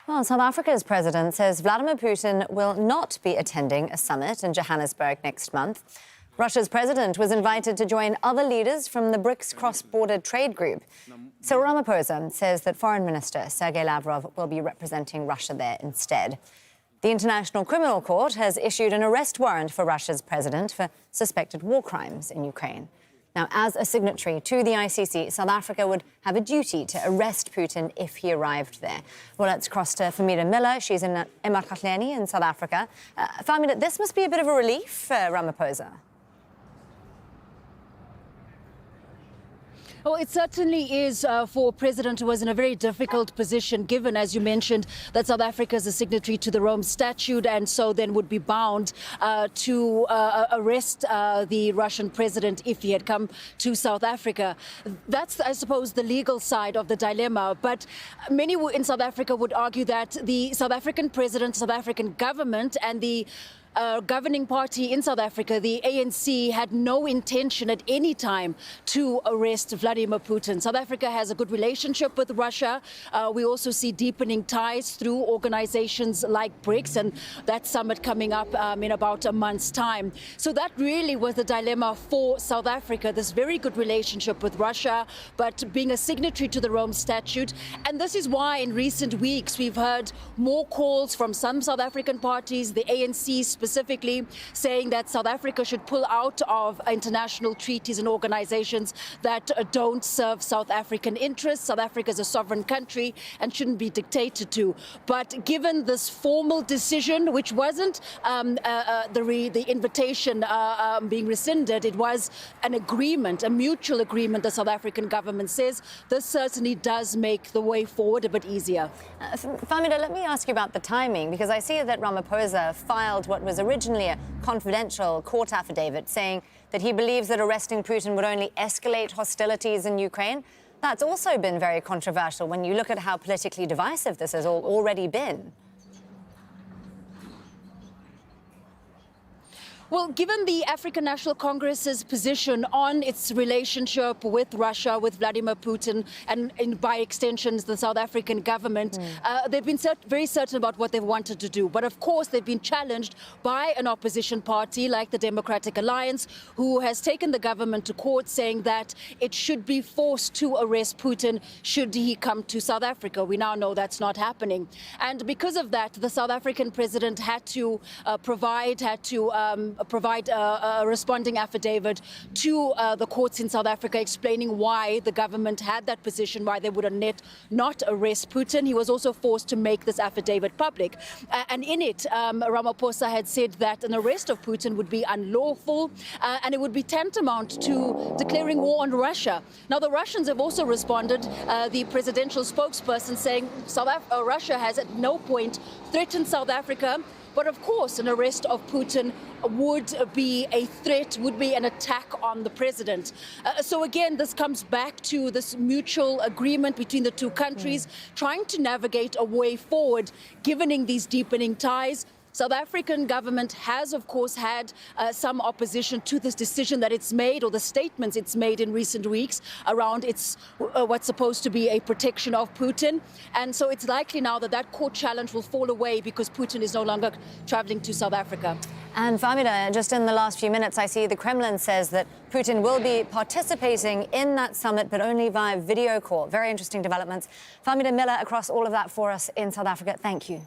Well, South Africa's president says Vladimir Putin will not be attending a summit in Johannesburg next month. Russia's president was invited to join other leaders from the BRICS cross-border trade group. Cyril Ramaphosa says that Foreign Minister Sergey Lavrov will be representing Russia there instead. The International Criminal Court has issued an arrest warrant for Russia's president for suspected war crimes in Ukraine. Now, as a signatory to the ICC, South Africa would have a duty to arrest Putin if he arrived there. Well, let's cross to Famida Miller. She's in eMarhakhleni in South Africa. Famida, this must be a bit of a relief for Ramaphosa. Well, it certainly is for a president who was in a very difficult position, given, as you mentioned, that South Africa is a signatory to the Rome Statute and so then would be bound to arrest the Russian president if he had come to South Africa. That's, I suppose, the legal side of the dilemma. But many in South Africa would argue that the South African president, South African government and the governing party in South Africa, the ANC, had no intention at any time to arrest Vladimir Putin. South Africa has a good relationship with Russia. We also see deepening ties through organizations like BRICS, and that summit coming up in about a month's time. So that really was the dilemma for South Africa, this very good relationship with Russia, but being a signatory to the Rome Statute. And this is why in recent weeks we've heard more calls from some South African parties, the ANC specifically, saying that South Africa should pull out of international treaties and organizations that don't serve South African interests. South Africa is a sovereign country and shouldn't be dictated to. But given this formal decision, which wasn't the invitation being rescinded, it was an agreement, a mutual agreement, the South African government says, this certainly does make the way forward a bit easier. Famida, let me ask you about the timing, because I see that Ramaphosa filed what was originally a confidential court affidavit saying that he believes that arresting Putin would only escalate hostilities in Ukraine. That's also been very controversial when you look at how politically divisive this has already been. Well, given the African National Congress's position on its relationship with Russia, with Vladimir Putin, and by extensions, the South African government, they've been very certain about what they've wanted to do. But of course, they've been challenged by an opposition party like the Democratic Alliance, who has taken the government to court saying that it should be forced to arrest Putin should he come to South Africa. We now know that's not happening. And because of that, the South African president had to provide a responding affidavit to the courts in South Africa explaining why the government had that position, why they would not arrest Putin. He was also forced to make this affidavit public. And in it, Ramaphosa had said that an arrest of Putin would be unlawful and it would be tantamount to declaring war on Russia. Now, the Russians have also responded, the presidential spokesperson saying Russia has at no point threatened South Africa. But of course, an arrest of Putin would be a threat, would be an attack on the president. So again, this comes back to this mutual agreement between the two countries, trying to navigate a way forward, given these deepening ties. South African government has, of course, had some opposition to this decision that it's made, or the statements it's made in recent weeks around its what's supposed to be a protection of Putin. And so it's likely now that that court challenge will fall away because Putin is no longer traveling to South Africa. And Famida, just in the last few minutes, I see the Kremlin says that Putin will be participating in that summit, but only via video call. Very interesting developments. Famida Miller across all of that for us in South Africa. Thank you.